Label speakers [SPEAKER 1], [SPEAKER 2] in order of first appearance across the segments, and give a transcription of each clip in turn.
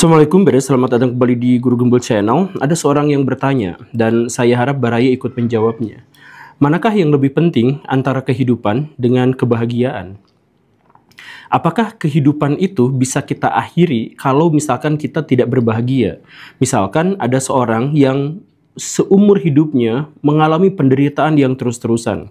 [SPEAKER 1] Assalamualaikum Beres, selamat datang kembali di Guru Gembul Channel. Ada seorang yang bertanya dan saya harap Baraya ikut menjawabnya. Manakah yang lebih penting antara kehidupan dengan kebahagiaan? Apakah kehidupan itu bisa kita akhiri kalau misalkan kita tidak berbahagia? Misalkan ada seorang yang seumur hidupnya mengalami penderitaan yang terus-terusan,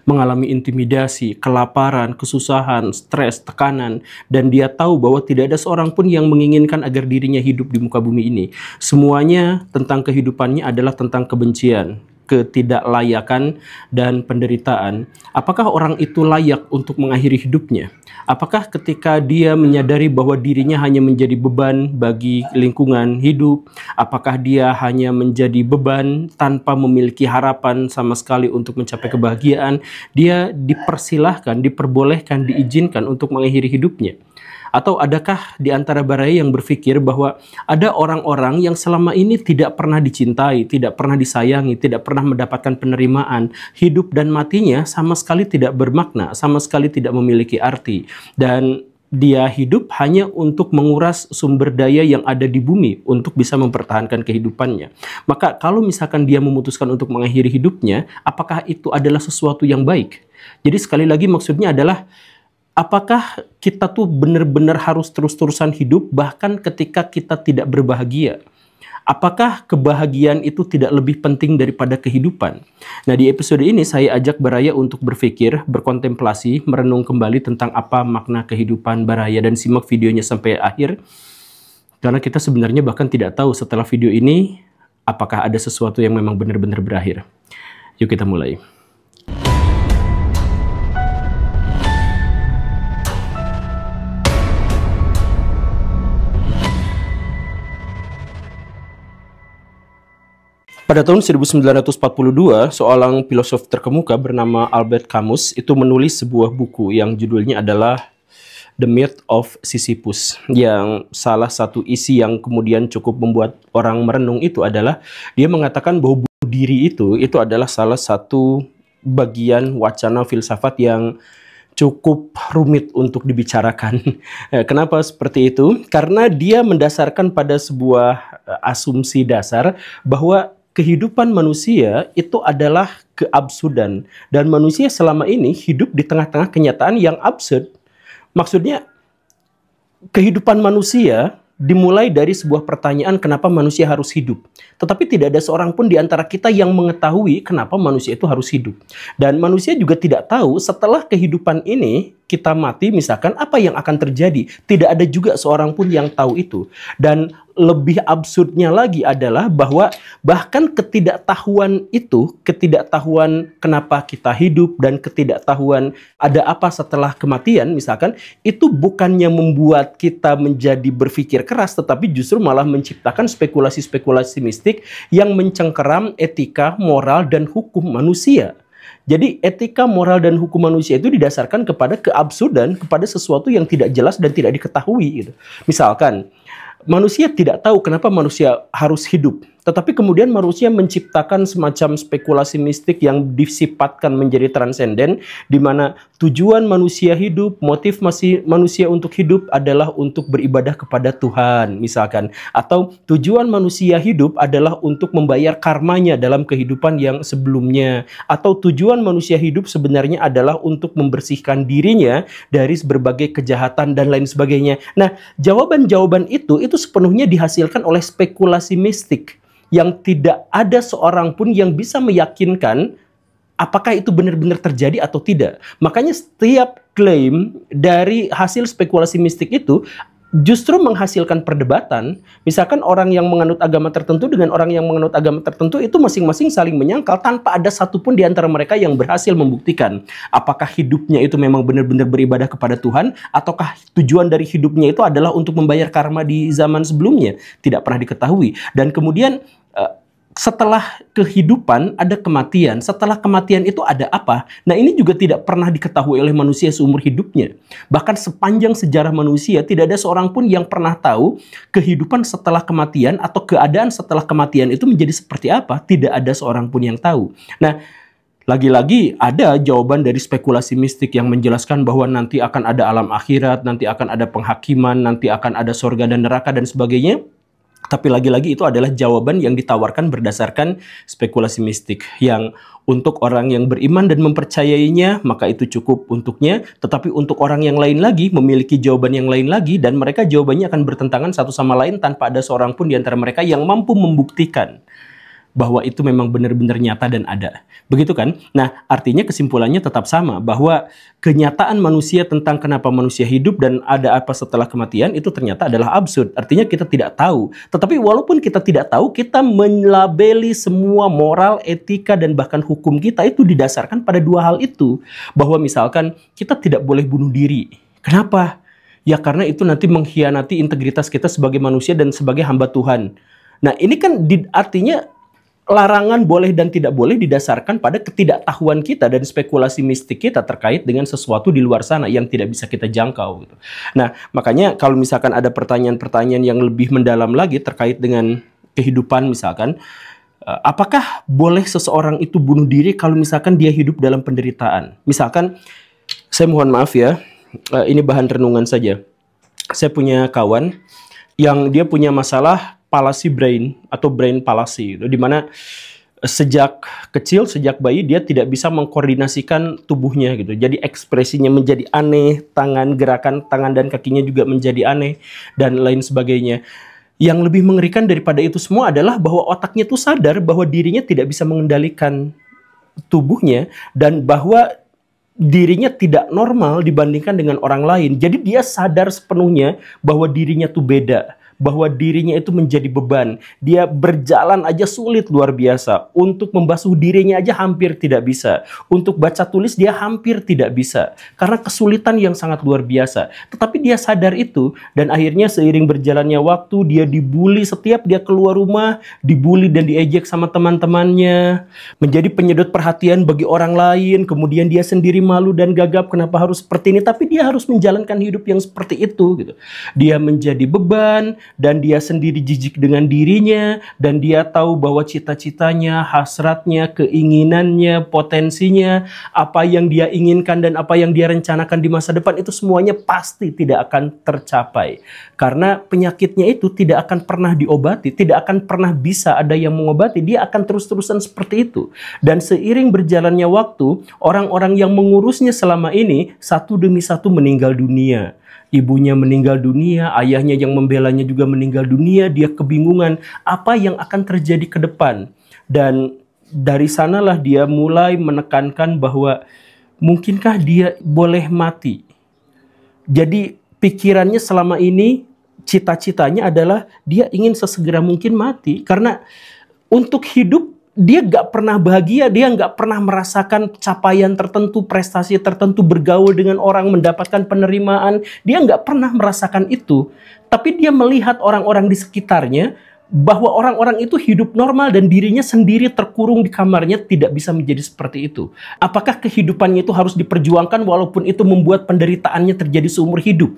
[SPEAKER 1] mengalami intimidasi, kelaparan, kesusahan, stres, tekanan, dan dia tahu bahwa tidak ada seorang pun yang menginginkan agar dirinya hidup di muka bumi ini. Semuanya tentang kehidupannya adalah tentang kebencian, ketidaklayakan, dan penderitaan. Apakah orang itu layak untuk mengakhiri hidupnya? Apakah ketika dia menyadari bahwa dirinya hanya menjadi beban bagi lingkungan hidup? Apakah dia hanya menjadi beban tanpa memiliki harapan sama sekali untuk mencapai kebahagiaan? Dia dipersilahkan, diperbolehkan, diizinkan untuk mengakhiri hidupnya? Atau adakah di antara Baraya yang berpikir bahwa ada orang-orang yang selama ini tidak pernah dicintai, tidak pernah disayangi, tidak pernah mendapatkan penerimaan, hidup dan matinya sama sekali tidak bermakna, sama sekali tidak memiliki arti, dan dia hidup hanya untuk menguras sumber daya yang ada di bumi untuk bisa mempertahankan kehidupannya. Maka kalau misalkan dia memutuskan untuk mengakhiri hidupnya, apakah itu adalah sesuatu yang baik? Jadi sekali lagi maksudnya adalah, apakah kita tuh benar-benar harus terus-terusan hidup bahkan ketika kita tidak berbahagia? Apakah kebahagiaan itu tidak lebih penting daripada kehidupan? Nah, di episode ini saya ajak Baraya untuk berpikir, berkontemplasi, merenung kembali tentang apa makna kehidupan Baraya, dan simak videonya sampai akhir. Karena kita sebenarnya bahkan tidak tahu setelah video ini apakah ada sesuatu yang memang benar-benar berakhir. Yuk kita mulai. Pada tahun 1942, seorang filosof terkemuka bernama Albert Camus itu menulis sebuah buku yang judulnya adalah The Myth of Sisyphus, yang salah satu isi yang kemudian cukup membuat orang merenung itu adalah dia mengatakan bahwa bunuh diri itu adalah salah satu bagian wacana filsafat yang cukup rumit untuk dibicarakan. Kenapa seperti itu? Karena dia mendasarkan pada sebuah asumsi dasar bahwa kehidupan manusia itu adalah keabsurdan, dan manusia selama ini hidup di tengah-tengah kenyataan yang absurd. Maksudnya, kehidupan manusia dimulai dari sebuah pertanyaan kenapa manusia harus hidup. Tetapi tidak ada seorang pun di antara kita yang mengetahui kenapa manusia itu harus hidup. Dan manusia juga tidak tahu setelah kehidupan ini kita mati misalkan apa yang akan terjadi. Tidak ada juga seorang pun yang tahu itu. Dan lebih absurdnya lagi adalah bahwa bahkan ketidaktahuan itu, ketidaktahuan kenapa kita hidup dan ketidaktahuan ada apa setelah kematian misalkan, itu bukannya membuat kita menjadi berpikir keras, tetapi justru malah menciptakan spekulasi-spekulasi mistik yang mencengkeram etika, moral, dan hukum manusia. Jadi etika, moral, dan hukum manusia itu didasarkan kepada keabsurdan, kepada sesuatu yang tidak jelas dan tidak diketahui gitu. Misalkan, manusia tidak tahu kenapa manusia harus hidup, tetapi kemudian manusia menciptakan semacam spekulasi mistik yang disifatkan menjadi transenden, di mana tujuan manusia hidup, motif manusia untuk hidup adalah untuk beribadah kepada Tuhan, misalkan. Atau tujuan manusia hidup adalah untuk membayar karmanya dalam kehidupan yang sebelumnya. Atau tujuan manusia hidup sebenarnya adalah untuk membersihkan dirinya dari berbagai kejahatan dan lain sebagainya. Nah, jawaban-jawaban itu sepenuhnya dihasilkan oleh spekulasi mistik yang tidak ada seorang pun yang bisa meyakinkan apakah itu benar-benar terjadi atau tidak. Makanya setiap klaim dari hasil spekulasi mistik itu justru menghasilkan perdebatan. Misalkan orang yang menganut agama tertentu dengan orang yang menganut agama tertentu itu masing-masing saling menyangkal tanpa ada satupun di antara mereka yang berhasil membuktikan apakah hidupnya itu memang benar-benar beribadah kepada Tuhan, ataukah tujuan dari hidupnya itu adalah untuk membayar karma di zaman sebelumnya. Tidak pernah diketahui. Dan kemudian setelah kehidupan ada kematian, setelah kematian itu ada apa? Nah, ini juga tidak pernah diketahui oleh manusia seumur hidupnya. Bahkan sepanjang sejarah manusia tidak ada seorang pun yang pernah tahu kehidupan setelah kematian atau keadaan setelah kematian itu menjadi seperti apa. Tidak ada seorang pun yang tahu. Nah, Lagi-lagi ada jawaban dari spekulasi mistik yang menjelaskan bahwa nanti akan ada alam akhirat, nanti akan ada penghakiman, nanti akan ada surga dan neraka dan sebagainya. Tapi lagi-lagi itu adalah jawaban yang ditawarkan berdasarkan spekulasi mistik. Yang untuk orang yang beriman dan mempercayainya, maka itu cukup untuknya. Tetapi untuk orang yang lain lagi, memiliki jawaban yang lain lagi, dan mereka jawabannya akan bertentangan satu sama lain tanpa ada seorang pun di antara mereka yang mampu membuktikan bahwa itu memang benar-benar nyata dan ada. Begitu kan? Nah, artinya kesimpulannya tetap sama, bahwa kenyataan manusia tentang kenapa manusia hidup dan ada apa setelah kematian itu ternyata adalah absurd. Artinya kita tidak tahu. Tetapi walaupun kita tidak tahu, kita melabeli semua moral, etika, dan bahkan hukum kita itu didasarkan pada dua hal itu. Bahwa misalkan kita tidak boleh bunuh diri. Kenapa? Ya karena itu nanti mengkhianati integritas kita sebagai manusia dan sebagai hamba Tuhan. Nah, ini kan artinya larangan boleh dan tidak boleh didasarkan pada ketidaktahuan kita dan spekulasi mistik kita terkait dengan sesuatu di luar sana yang tidak bisa kita jangkau. Gitu. Nah, makanya kalau misalkan ada pertanyaan-pertanyaan yang lebih mendalam lagi terkait dengan kehidupan misalkan, apakah boleh seseorang itu bunuh diri kalau misalkan dia hidup dalam penderitaan? Misalkan, saya mohon maaf ya, ini bahan renungan saja. Saya punya kawan yang dia punya masalah palsy brain atau brain palsy, di mana sejak kecil, sejak bayi dia tidak bisa mengkoordinasikan tubuhnya gitu. Jadi ekspresinya menjadi aneh, gerakan tangan dan kakinya juga menjadi aneh dan lain sebagainya. Yang lebih mengerikan daripada itu semua adalah bahwa otaknya tuh sadar bahwa dirinya tidak bisa mengendalikan tubuhnya dan bahwa dirinya tidak normal dibandingkan dengan orang lain. Jadi dia sadar sepenuhnya bahwa dirinya tuh beda, bahwa dirinya itu menjadi beban. Dia berjalan aja sulit luar biasa. Untuk membasuh dirinya aja hampir tidak bisa. Untuk baca tulis dia hampir tidak bisa. Karena kesulitan yang sangat luar biasa. Tetapi dia sadar itu. Dan akhirnya seiring berjalannya waktu, dia dibully setiap dia keluar rumah. Dibully dan diejek sama teman-temannya. Menjadi penyedot perhatian bagi orang lain. Kemudian dia sendiri malu dan gagap kenapa harus seperti ini. Tapi dia harus menjalankan hidup yang seperti itu. Gitu. Dia menjadi beban. Dan dia sendiri jijik dengan dirinya, dan dia tahu bahwa cita-citanya, hasratnya, keinginannya, potensinya, apa yang dia inginkan dan apa yang dia rencanakan di masa depan itu semuanya pasti tidak akan tercapai. Karena penyakitnya itu tidak akan pernah diobati, tidak akan pernah bisa ada yang mengobati, dia akan terus-terusan seperti itu. Dan seiring berjalannya waktu, orang-orang yang mengurusnya selama ini satu demi satu meninggal dunia. Ibunya meninggal dunia, ayahnya yang membelanya juga meninggal dunia, dia kebingungan apa yang akan terjadi ke depan. Dan dari sanalah dia mulai menekankan bahwa mungkinkah dia boleh mati. Jadi pikirannya selama ini, cita-citanya adalah dia ingin sesegera mungkin mati. Karena untuk hidup, dia gak pernah bahagia, dia gak pernah merasakan capaian tertentu, prestasi tertentu, bergaul dengan orang, mendapatkan penerimaan. Dia gak pernah merasakan itu. Tapi dia melihat orang-orang di sekitarnya, bahwa orang-orang itu hidup normal dan dirinya sendiri terkurung di kamarnya tidak bisa menjadi seperti itu. Apakah kehidupannya itu harus diperjuangkan walaupun itu membuat penderitaannya terjadi seumur hidup?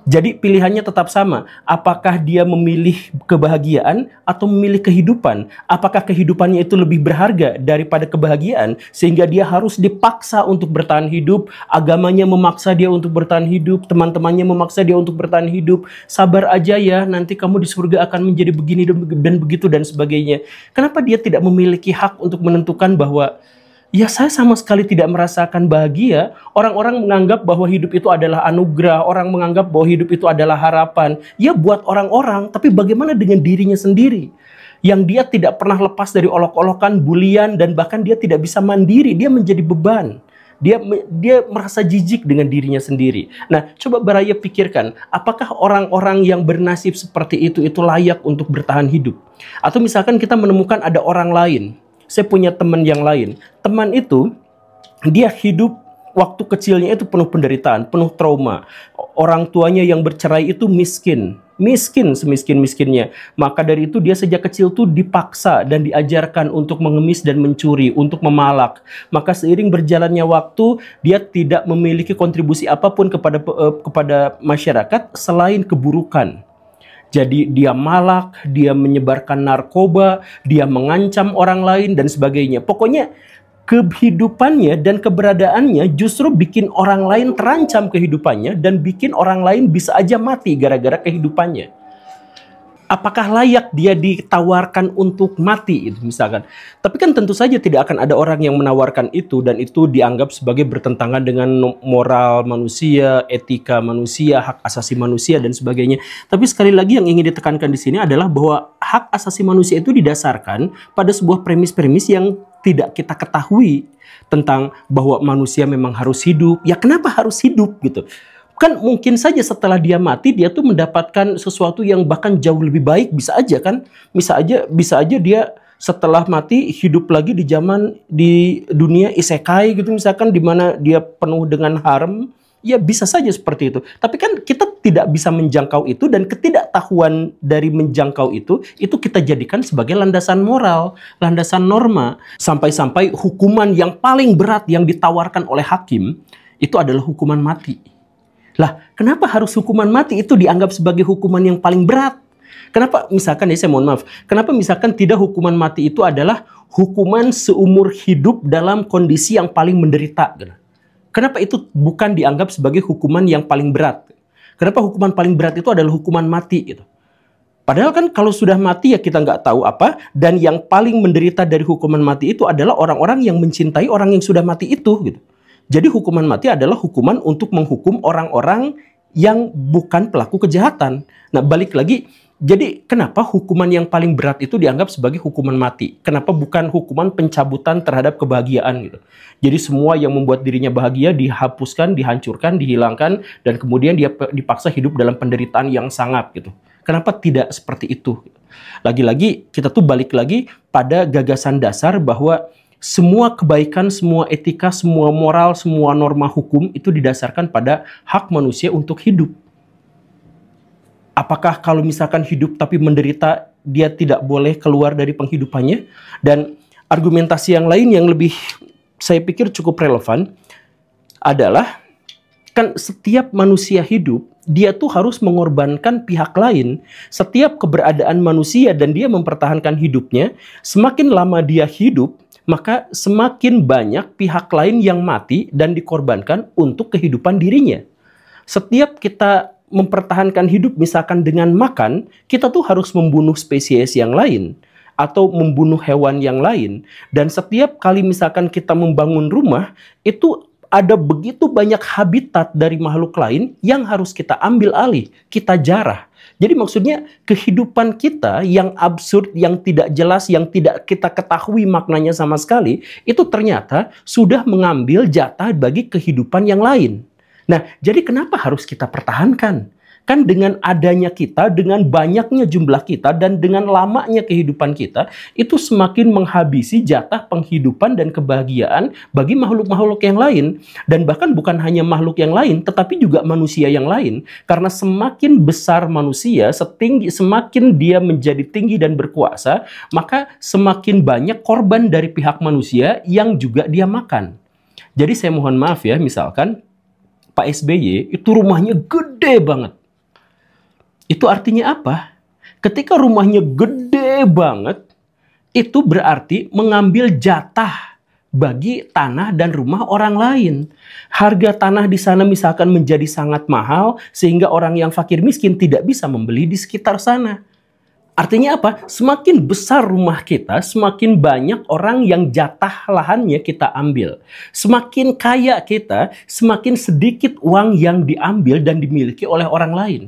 [SPEAKER 1] Jadi pilihannya tetap sama. Apakah dia memilih kebahagiaan atau memilih kehidupan? Apakah kehidupannya itu lebih berharga daripada kebahagiaan? Sehingga dia harus dipaksa untuk bertahan hidup. Agamanya memaksa dia untuk bertahan hidup. Teman-temannya memaksa dia untuk bertahan hidup. Sabar aja ya, nanti kamu di surga akan menjadi begini dan begitu dan sebagainya. Kenapa dia tidak memiliki hak untuk menentukan bahwa ya saya sama sekali tidak merasakan bahagia. Orang-orang menganggap bahwa hidup itu adalah anugerah. Orang menganggap bahwa hidup itu adalah harapan. Ya buat orang-orang, tapi bagaimana dengan dirinya sendiri? Yang dia tidak pernah lepas dari olok-olokan, bulian, dan bahkan dia tidak bisa mandiri. Dia menjadi beban. Dia merasa jijik dengan dirinya sendiri. Nah, coba Baraya pikirkan, apakah orang-orang yang bernasib seperti itu layak untuk bertahan hidup? Atau misalkan kita menemukan ada orang lain. Saya punya teman yang lain. Teman itu, dia hidup waktu kecilnya itu penuh penderitaan, penuh trauma. Orang tuanya yang bercerai itu miskin. Miskin semiskin-miskinnya. Maka dari itu dia sejak kecil tuh dipaksa dan diajarkan untuk mengemis dan mencuri, untuk memalak. Maka seiring berjalannya waktu, dia tidak memiliki kontribusi apapun kepada masyarakat selain keburukan. Jadi dia malak, dia menyebarkan narkoba, dia mengancam orang lain dan sebagainya. Pokoknya kehidupannya dan keberadaannya justru bikin orang lain terancam kehidupannya dan bikin orang lain bisa aja mati gara-gara kehidupannya. Apakah layak dia ditawarkan untuk mati itu misalkan? Tapi kan tentu saja tidak akan ada orang yang menawarkan itu dan itu dianggap sebagai bertentangan dengan moral manusia, etika manusia, hak asasi manusia dan sebagainya. Tapi sekali lagi yang ingin ditekankan di sini adalah bahwa hak asasi manusia itu didasarkan pada sebuah premis-premis yang tidak kita ketahui tentang bahwa manusia memang harus hidup. Ya kenapa harus hidup gitu? Kan mungkin saja setelah dia mati dia tuh mendapatkan sesuatu yang bahkan jauh lebih baik, bisa aja kan, bisa aja dia setelah mati hidup lagi di dunia isekai gitu misalkan, di mana dia penuh dengan harem. Ya bisa saja seperti itu. Tapi kan kita tidak bisa menjangkau itu, dan ketidaktahuan dari menjangkau itu kita jadikan sebagai landasan moral, landasan norma, sampai-sampai hukuman yang paling berat yang ditawarkan oleh hakim itu adalah hukuman mati. Lah, kenapa harus hukuman mati itu dianggap sebagai hukuman yang paling berat? Kenapa misalkan, ya saya mohon maaf, kenapa misalkan tidak hukuman mati itu adalah hukuman seumur hidup dalam kondisi yang paling menderita? Kenapa itu bukan dianggap sebagai hukuman yang paling berat? Kenapa hukuman paling berat itu adalah hukuman mati gitu? Padahal kan kalau sudah mati ya kita nggak tahu apa, dan yang paling menderita dari hukuman mati itu adalah orang-orang yang mencintai orang yang sudah mati itu gitu. Jadi hukuman mati adalah hukuman untuk menghukum orang-orang yang bukan pelaku kejahatan. Nah, balik lagi, jadi kenapa hukuman yang paling berat itu dianggap sebagai hukuman mati? Kenapa bukan hukuman pencabutan terhadap kebahagiaan gitu? Jadi semua yang membuat dirinya bahagia dihapuskan, dihancurkan, dihilangkan, dan kemudian dia dipaksa hidup dalam penderitaan yang sangat gitu. Kenapa tidak seperti itu? Lagi-lagi kita tuh balik lagi pada gagasan dasar bahwa semua kebaikan, semua etika, semua moral, semua norma hukum itu didasarkan pada hak manusia untuk hidup. Apakah kalau misalkan hidup tapi menderita, dia tidak boleh keluar dari penghidupannya? Dan argumentasi yang lain yang lebih saya pikir cukup relevan adalah, kan setiap manusia hidup, dia tuh harus mengorbankan pihak lain. Setiap keberadaan manusia dan dia mempertahankan hidupnya, semakin lama dia hidup, maka semakin banyak pihak lain yang mati dan dikorbankan untuk kehidupan dirinya. Setiap kita mempertahankan hidup misalkan dengan makan, kita tuh harus membunuh spesies yang lain atau membunuh hewan yang lain. Dan setiap kali misalkan kita membangun rumah, itu ada begitu banyak habitat dari makhluk lain yang harus kita ambil alih, kita jarah. Jadi maksudnya kehidupan kita yang absurd, yang tidak jelas, yang tidak kita ketahui maknanya sama sekali, itu ternyata sudah mengambil jatah bagi kehidupan yang lain. Nah, jadi kenapa harus kita pertahankan? Kan dengan adanya kita, dengan banyaknya jumlah kita, dan dengan lamanya kehidupan kita, itu semakin menghabisi jatah penghidupan dan kebahagiaan bagi makhluk-makhluk yang lain. Dan bahkan bukan hanya makhluk yang lain, tetapi juga manusia yang lain. Karena semakin besar manusia, semakin dia menjadi tinggi dan berkuasa, maka semakin banyak korban dari pihak manusia yang juga dia makan. Jadi saya mohon maaf ya, misalkan Pak SBY itu rumahnya gede banget. Itu artinya apa? Ketika rumahnya gede banget, itu berarti mengambil jatah bagi tanah dan rumah orang lain. Harga tanah di sana misalkan menjadi sangat mahal, sehingga orang yang fakir miskin tidak bisa membeli di sekitar sana. Artinya apa? Semakin besar rumah kita, semakin banyak orang yang jatah lahannya kita ambil. Semakin kaya kita, semakin sedikit uang yang diambil dan dimiliki oleh orang lain.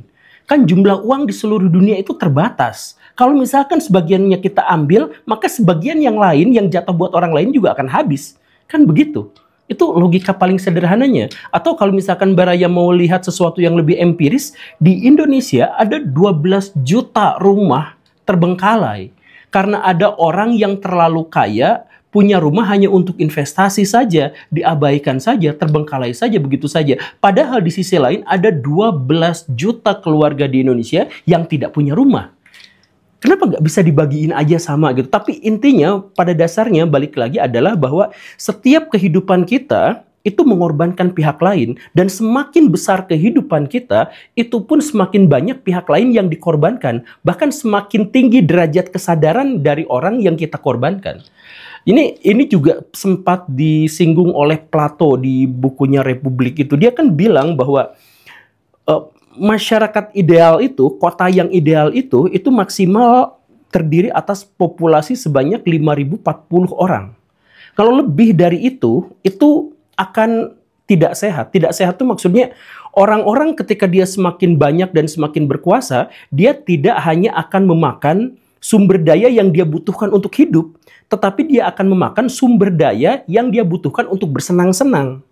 [SPEAKER 1] Kan jumlah uang di seluruh dunia itu terbatas. Kalau misalkan sebagiannya kita ambil, maka sebagian yang lain yang jatuh buat orang lain juga akan habis. Kan begitu. Itu logika paling sederhananya. Atau kalau misalkan Baraya mau lihat sesuatu yang lebih empiris, di Indonesia ada 12 juta rumah terbengkalai. Karena ada orang yang terlalu kaya, punya rumah hanya untuk investasi saja, diabaikan saja, terbengkalai saja, begitu saja. Padahal di sisi lain ada 12 juta keluarga di Indonesia yang tidak punya rumah. Kenapa nggak bisa dibagiin aja sama gitu? Tapi intinya pada dasarnya balik lagi adalah bahwa setiap kehidupan kita itu mengorbankan pihak lain, dan semakin besar kehidupan kita, itu pun semakin banyak pihak lain yang dikorbankan, bahkan semakin tinggi derajat kesadaran dari orang yang kita korbankan. Ini juga sempat disinggung oleh Plato di bukunya Republik itu. Dia kan bilang bahwa masyarakat ideal itu, kota yang ideal itu maksimal terdiri atas populasi sebanyak 5.040 orang. Kalau lebih dari itu akan tidak sehat. Tidak sehat itu maksudnya orang-orang ketika dia semakin banyak dan semakin berkuasa, dia tidak hanya akan memakan sumber daya yang dia butuhkan untuk hidup, tetapi dia akan memakan sumber daya yang dia butuhkan untuk bersenang-senang.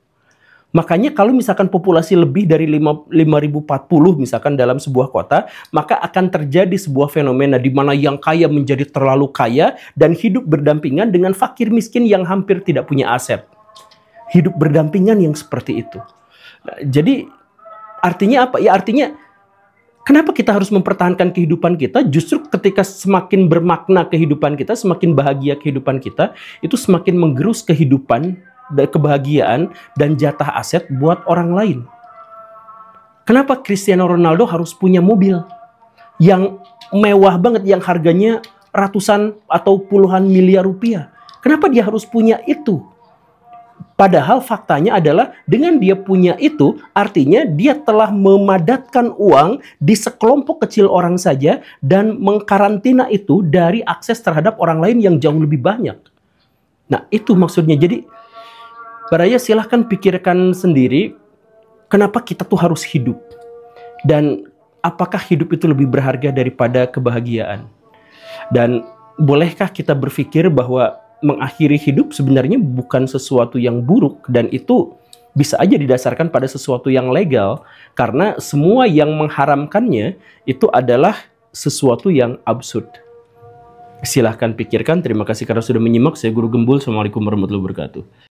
[SPEAKER 1] Makanya kalau misalkan populasi lebih dari 5.040 misalkan dalam sebuah kota, maka akan terjadi sebuah fenomena di mana yang kaya menjadi terlalu kaya dan hidup berdampingan dengan fakir miskin yang hampir tidak punya aset. Hidup berdampingan yang seperti itu. Nah, jadi artinya apa? Ya artinya kenapa kita harus mempertahankan kehidupan kita? Justru ketika semakin bermakna kehidupan kita, semakin bahagia kehidupan kita, itu semakin menggerus kehidupan, kebahagiaan, dan jatah aset buat orang lain. Kenapa Cristiano Ronaldo harus punya mobil yang mewah banget, yang harganya ratusan atau puluhan miliar rupiah? Kenapa dia harus punya itu? Padahal faktanya adalah dengan dia punya itu, artinya dia telah memadatkan uang di sekelompok kecil orang saja dan mengkarantina itu dari akses terhadap orang lain yang jauh lebih banyak. Nah, itu maksudnya. Jadi Baraya silahkan pikirkan sendiri, kenapa kita tuh harus hidup? Dan apakah hidup itu lebih berharga daripada kebahagiaan? Dan bolehkah kita berpikir bahwa mengakhiri hidup sebenarnya bukan sesuatu yang buruk, dan itu bisa aja didasarkan pada sesuatu yang legal, karena semua yang mengharamkannya itu adalah sesuatu yang absurd. Silahkan pikirkan. Terima kasih karena sudah menyimak. Saya Guru Gembul. Assalamualaikum warahmatullahi wabarakatuh.